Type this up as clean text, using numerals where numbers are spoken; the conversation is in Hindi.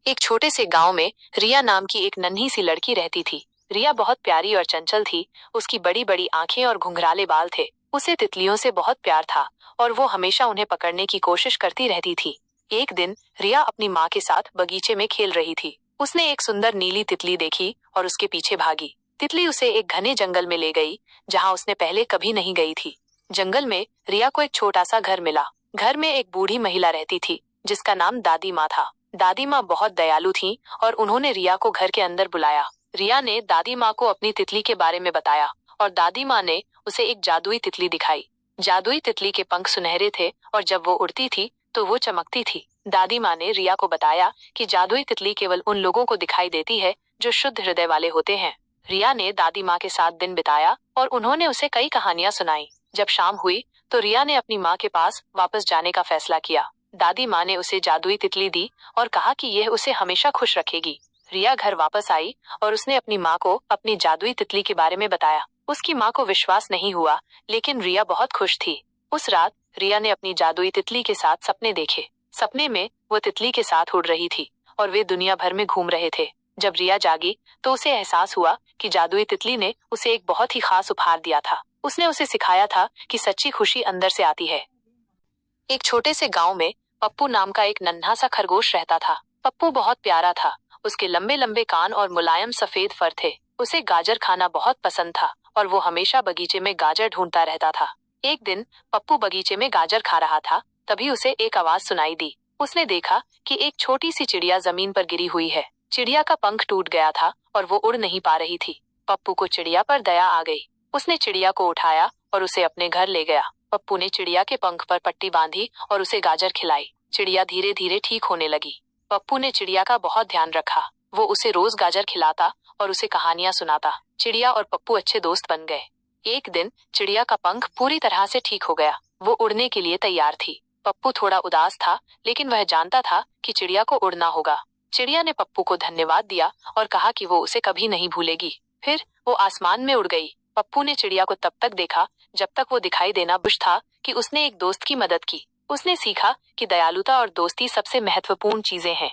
एक छोटे से गांव में रिया नाम की एक नन्ही सी लड़की रहती थी। रिया बहुत प्यारी और चंचल थी। उसकी बड़ी बड़ी आंखें और घुंघराले बाल थे। उसे तितलियों से बहुत प्यार था और वो हमेशा उन्हें पकड़ने की कोशिश करती रहती थी। एक दिन रिया अपनी माँ के साथ बगीचे में खेल रही थी। उसने एक सुंदर नीली तितली देखी और उसके पीछे भागी। तितली उसे एक घने जंगल में ले गई जहाँ उसने पहले कभी नहीं गई थी। जंगल में रिया को एक छोटा सा घर मिला। घर में एक बूढ़ी महिला रहती थी जिसका नाम दादी माँ था। दादी माँ बहुत दयालु थीं और उन्होंने रिया को घर के अंदर बुलाया। रिया ने दादी माँ को अपनी तितली के बारे में बताया और दादी माँ ने उसे एक जादुई तितली दिखाई। जादुई तितली के पंख सुनहरे थे और जब वो उड़ती थी तो वो चमकती थी। दादी माँ ने रिया को बताया कि जादुई तितली केवल उन लोगों को दिखाई देती है जो शुद्ध हृदय वाले होते हैं। रिया ने दादी माँ के साथ दिन बिताया और उन्होंने उसे कई कहानियां सुनाई। जब शाम हुई तो रिया ने अपनी माँ के पास वापस जाने का फैसला किया। दादी माँ ने उसे जादुई तितली दी और कहा कि यह उसे हमेशा खुश रखेगी। रिया घर वापस आई और उसने अपनी माँ को अपनी जादुई तितली के बारे में बताया। उसकी माँ को विश्वास नहीं हुआ, लेकिन रिया बहुत खुश थी। उस रात रिया ने अपनी जादुई तितली के साथ सपने देखे। सपने में वो तितली के साथ उड़ रही थी और वे दुनिया भर में घूम रहे थे। जब रिया जागी तो उसे एहसास हुआ कि जादुई तितली ने उसे एक बहुत ही खास उपहार दिया था। उसने उसे सिखाया था कि सच्ची खुशी अंदर से आती है। एक छोटे से गांव में पप्पू नाम का एक नन्हा सा खरगोश रहता था। पप्पू बहुत प्यारा था। उसके लंबे लंबे कान और मुलायम सफेद फर थे। उसे गाजर खाना बहुत पसंद था और वो हमेशा बगीचे में गाजर ढूंढता रहता था। एक दिन पप्पू बगीचे में गाजर खा रहा था, तभी उसे एक आवाज सुनाई दी। उसने देखा कि एक छोटी सी चिड़िया जमीन पर गिरी हुई है। चिड़िया का पंख टूट गया था और वो उड़ नहीं पा रही थी। पप्पू को चिड़िया पर दया आ गई। उसने चिड़िया को उठाया और उसे अपने घर ले गया। पप्पू ने चिड़िया के पंख पर पट्टी बांधी और उसे गाजर खिलाई। चिड़िया धीरे धीरे ठीक होने लगी। पप्पू ने चिड़िया का बहुत ध्यान रखा। वो उसे रोज गाजर खिलाता और उसे कहानियां सुनाता। चिड़िया और पप्पू अच्छे दोस्त बन गए। एक दिन चिड़िया का पंख पूरी तरह से ठीक हो गया। वो उड़ने के लिए तैयार थी। पप्पू थोड़ा उदास था, लेकिन वह जानता था कि चिड़िया को उड़ना होगा। चिड़िया ने पप्पू को धन्यवाद दिया और कहा कि वो उसे कभी नहीं भूलेगी। फिर वो आसमान में उड़ गई। पप्पू ने चिड़िया को तब तक देखा जब तक वो दिखाई देना बुश था कि उसने एक दोस्त की मदद की। उसने सीखा कि दयालुता और दोस्ती सबसे महत्वपूर्ण चीजें हैं।